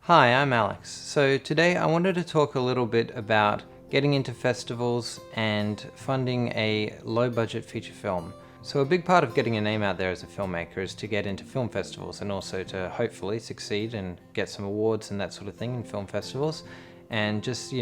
Hi, I'm Alex. So today I wanted to talk a little bit about getting into festivals and funding a low-budget feature film. So a big part of getting a name out there as a filmmaker is to get into film festivals and also to hopefully succeed and get some awards and that sort of thing in film festivals, and just,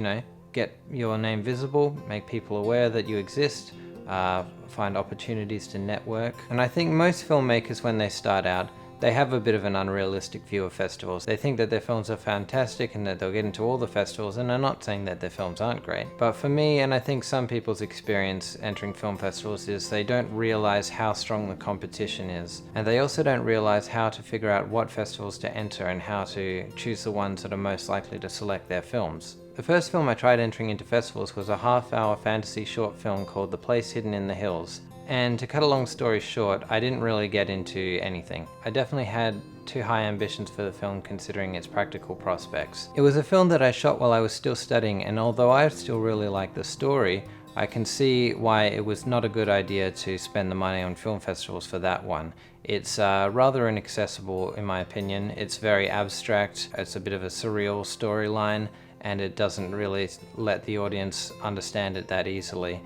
get your name visible, make people aware that you exist, find opportunities to network. And I think most filmmakers, when they start out, they have a bit of an unrealistic view of festivals. They think that their films are fantastic and that they'll get into all the festivals, and I'm not saying that their films aren't great. But for me, and I think some people's experience entering film festivals, is they don't realize how strong the competition is. And they also don't realize how to figure out what festivals to enter and how to choose the ones that are most likely to select their films. The first film I tried entering into festivals was a half-hour fantasy short film called The Place Hidden in the Hills. And to cut a long story short, I didn't really get into anything. I definitely had too high ambitions for the film considering its practical prospects. It was a film that I shot while I was still studying, and although I still really liked the story, I can see why it was not a good idea to spend the money on film festivals for that one. It's rather inaccessible in my opinion. It's very abstract, it's a bit of a surreal storyline, and it doesn't really let the audience understand it that easily.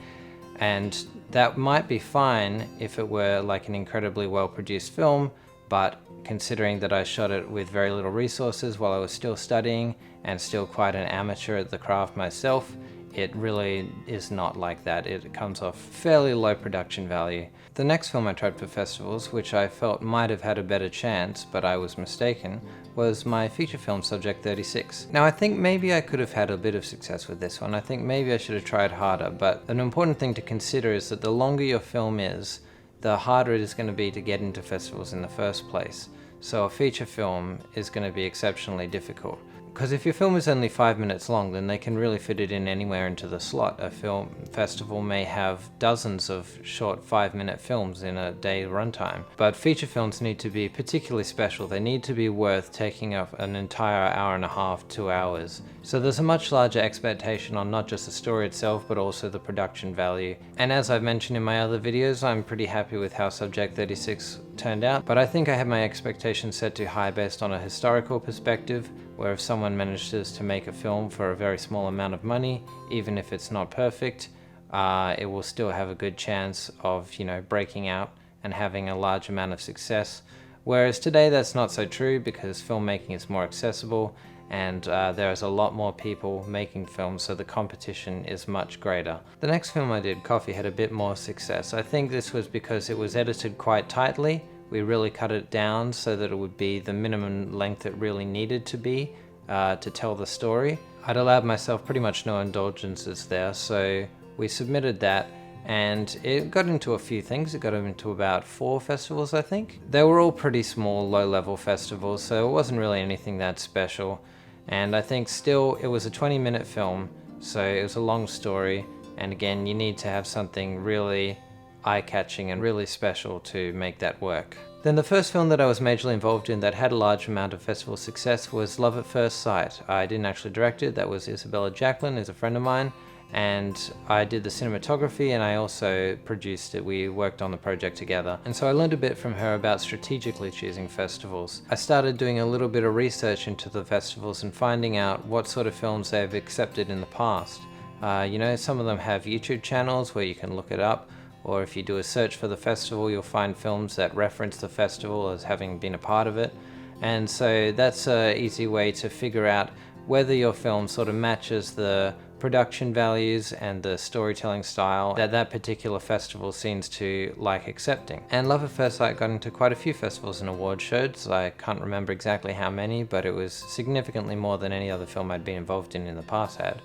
And that might be fine if it were like an incredibly well-produced film, but considering that I shot it with very little resources while I was still studying and still quite an amateur at the craft myself, it really is not like that. It comes off fairly low production value. The next film I tried for festivals, which I felt might have had a better chance, but I was mistaken, was my feature film Subject 36. Now I think maybe I could have had a bit of success with this one. I think maybe I should have tried harder, but an important thing to consider is that the longer your film is, the harder it is going to be to get into festivals in the first place. So a feature film is going to be exceptionally difficult. Because if your film is only 5 minutes long, then they can really fit it in anywhere into the slot. A film festival may have dozens of short 5-minute films in a day runtime. But feature films need to be particularly special. They need to be worth taking up an entire hour and a half, 2 hours. So there's a much larger expectation on not just the story itself, but also the production value. And as I've mentioned in my other videos, I'm pretty happy with how Subject 36 turned out. But I think I had my expectations set too high based on a historical perspective, where if someone manages to make a film for a very small amount of money, even if it's not perfect, it will still have a good chance of, breaking out and having a large amount of success. Whereas today that's not so true because filmmaking is more accessible and there's a lot more people making films, so the competition is much greater. The next film I did, Coffee, had a bit more success. I think this was because it was edited quite tightly. We really cut it down so that it would be the minimum length it really needed to be to tell the story. I'd allowed myself pretty much no indulgences there, so we submitted that, and it got into a few things. It got into about 4 festivals, I think. They were all pretty small, low-level festivals, so it wasn't really anything that special. And I think still it was a 20-minute film, so it was a long story, and again, you need to have something really eye-catching and really special to make that work. Then the first film that I was majorly involved in that had a large amount of festival success was Love at First Sight. I didn't actually direct it. That was Isabella Jacklin, who's a friend of mine, and I did the cinematography and I also produced it. We worked on the project together. And so I learned a bit from her about strategically choosing festivals. I started doing a little bit of research into the festivals and finding out what sort of films they've accepted in the past. Some of them have YouTube channels where you can look it up, or if you do a search for the festival, you'll find films that reference the festival as having been a part of it. And so that's an easy way to figure out whether your film sort of matches the production values and the storytelling style that that particular festival seems to like accepting. And Love at First Sight got into quite a few festivals and award shows. I can't remember exactly how many, but it was significantly more than any other film I'd been involved in the past had.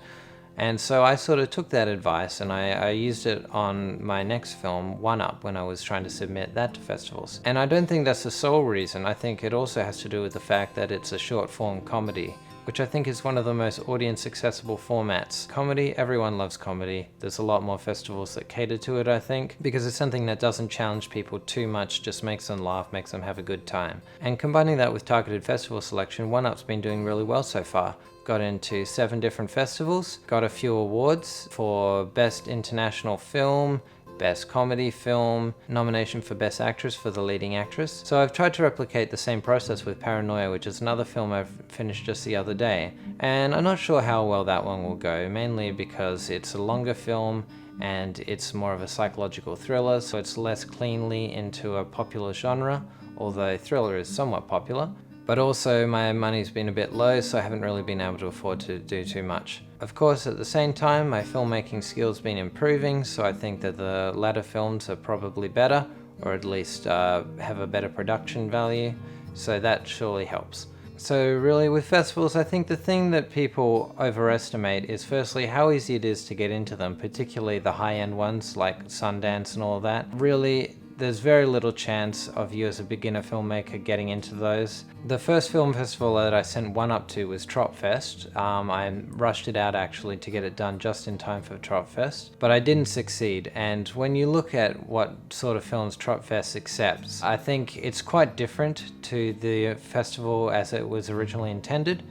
And so I sort of took that advice and I used it on my next film, One Up, when I was trying to submit that to festivals. And I don't think that's the sole reason. I think it also has to do with the fact that it's a short form comedy, which I think is one of the most audience accessible formats. Comedy, everyone loves comedy. There's a lot more festivals that cater to it, I think, because it's something that doesn't challenge people too much, just makes them laugh, makes them have a good time. And combining that with targeted festival selection, One Up's been doing really well so far. Got into 7 different festivals, got a few awards for Best International Film, Best Comedy Film, nomination for Best Actress for the leading actress. So I've tried to replicate the same process with Paranoia, which is another film I've finished just the other day. And I'm not sure how well that one will go, mainly because it's a longer film and it's more of a psychological thriller, so it's less cleanly into a popular genre, although thriller is somewhat popular. But also my money's been a bit low, so I haven't really been able to afford to do too much. Of course, at the same time, my filmmaking skills been improving, so I think that the latter films are probably better, or at least have a better production value, so that surely helps. So really with festivals, I think the thing that people overestimate is firstly how easy it is to get into them, particularly the high-end ones like Sundance and all of that. Really, there's very little chance of you as a beginner filmmaker getting into those. The first film festival that I sent one up to was Tropfest. I rushed it out actually to get it done just in time for Tropfest, but I didn't succeed. And when you look at what sort of films Tropfest accepts, I think it's quite different to the festival as it was originally intended.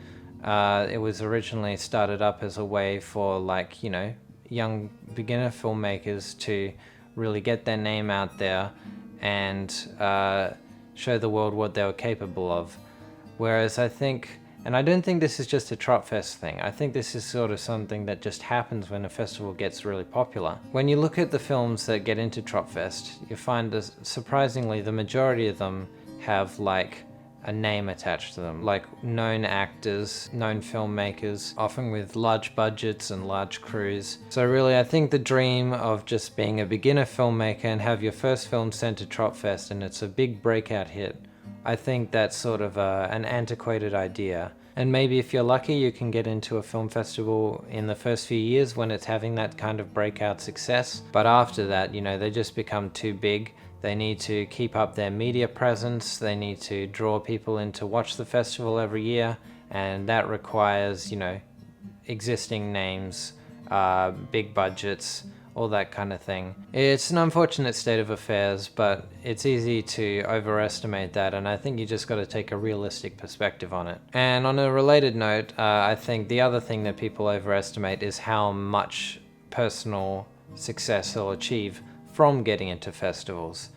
It was originally started up as a way for young beginner filmmakers to really get their name out there and show the world what they were capable of. Whereas I think, and I don't think this is just a Tropfest thing, I think this is sort of something that just happens when a festival gets really popular. When you look at the films that get into Tropfest, you find that surprisingly the majority of them have a name attached to them, like known actors, known filmmakers, often with large budgets and large crews. So really, I think the dream of just being a beginner filmmaker and have your first film sent to Tropfest and it's a big breakout hit, I think that's sort of an antiquated idea. And maybe if you're lucky, you can get into a film festival in the first few years when it's having that kind of breakout success. But after that, they just become too big. They need to keep up their media presence, they need to draw people in to watch the festival every year, and that requires, existing names, big budgets, all that kind of thing. It's an unfortunate state of affairs, but it's easy to overestimate that, and I think you just got to take a realistic perspective on it. And on a related note, I think the other thing that people overestimate is how much personal success they'll achieve from getting into festivals.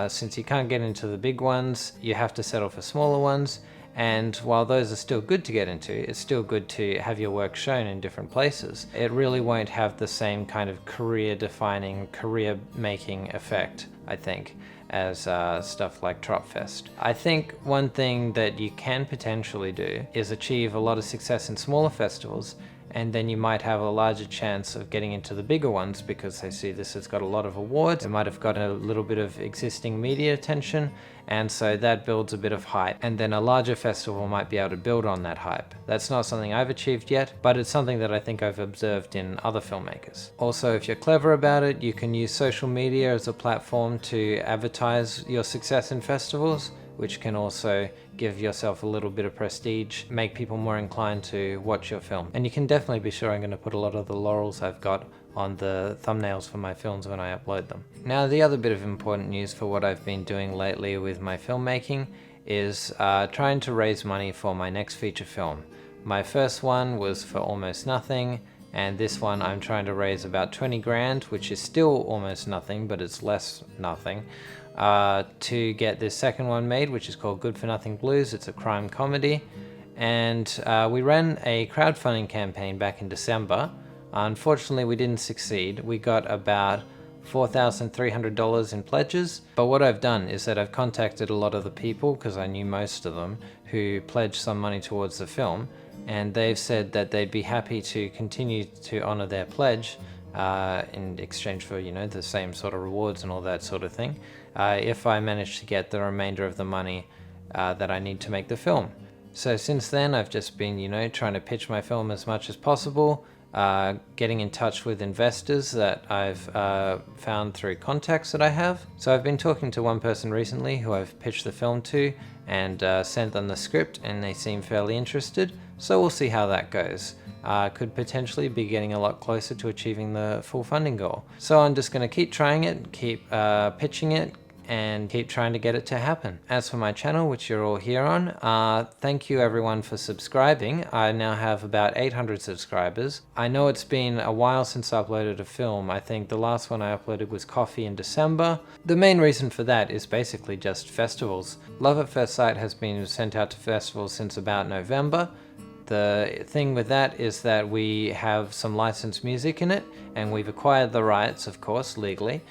Since you can't get into the big ones, you have to settle for smaller ones, and while those are still good to get into, it's still good to have your work shown in different places. It really won't have the same kind of career-defining, career-making effect, I think, as stuff like Tropfest. I think one thing that you can potentially do is achieve a lot of success in smaller festivals, and then you might have a larger chance of getting into the bigger ones because they see this has got a lot of awards. It might have got a little bit of existing media attention, and so that builds a bit of hype. And then a larger festival might be able to build on that hype. That's not something I've achieved yet, but it's something that I think I've observed in other filmmakers. Also, if you're clever about it, you can use social media as a platform to advertise your success in festivals, which can also give yourself a little bit of prestige, make people more inclined to watch your film. And you can definitely be sure I'm going to put a lot of the laurels I've got on the thumbnails for my films when I upload them. Now, the other bit of important news for what I've been doing lately with my filmmaking is trying to raise money for my next feature film. My first one was for almost nothing, and this one I'm trying to raise about 20 grand, which is still almost nothing, but it's less nothing, to get this second one made, which is called Good for Nothing Blues. It's a crime comedy, and we ran a crowdfunding campaign back in December. Unfortunately, we didn't succeed. We got about $4,300 in pledges, but what I've done is that I've contacted a lot of the people, because I knew most of them, who pledged some money towards the film, and they've said that they'd be happy to continue to honor their pledge in exchange for, the same sort of rewards and all that sort of thing, if I manage to get the remainder of the money that I need to make the film. So since then, I've just been, trying to pitch my film as much as possible, getting in touch with investors that I've found through contacts that I have. So I've been talking to one person recently who I've pitched the film to and sent them the script, and they seem fairly interested. So we'll see how that goes. Could potentially be getting a lot closer to achieving the full funding goal. So I'm just going to keep trying it, keep pitching it, and keep trying to get it to happen. As for my channel, which you're all here on, thank you everyone for subscribing. I now have about 800 subscribers. I know it's been a while since I uploaded a film. I think the last one I uploaded was Coffee in December. The main reason for that is basically just festivals. Love at First Sight has been sent out to festivals since about November. The thing with that is that we have some licensed music in it, and we've acquired the rights, of course, legally,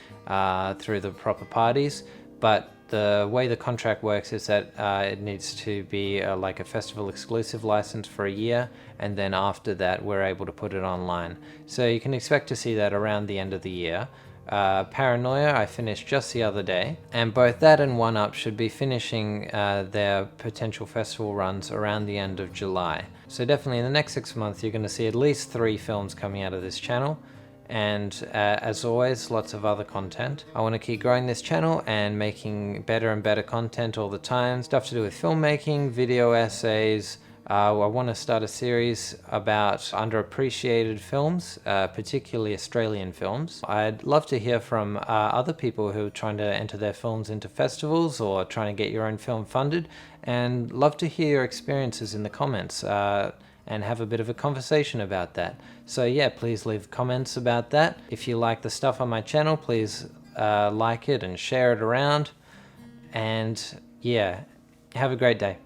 through the proper parties, but the way the contract works is that it needs to be like a festival exclusive license for a year, and then after that we're able to put it online. So you can expect to see that around the end of the year. Paranoia I finished just the other day, and both that and One Up should be finishing their potential festival runs around the end of July. So definitely in the next 6 months you're going to see at least 3 films coming out of this channel, and as always, lots of other content. I want to keep growing this channel and making better and better content all the time. Stuff to do with filmmaking, video essays. I want to start a series about underappreciated films, particularly Australian films. I'd love to hear from other people who are trying to enter their films into festivals or trying to get your own film funded, and love to hear your experiences in the comments and have a bit of a conversation about that. So yeah, please leave comments about that. If you like the stuff on my channel, please like it and share it around. And yeah, have a great day.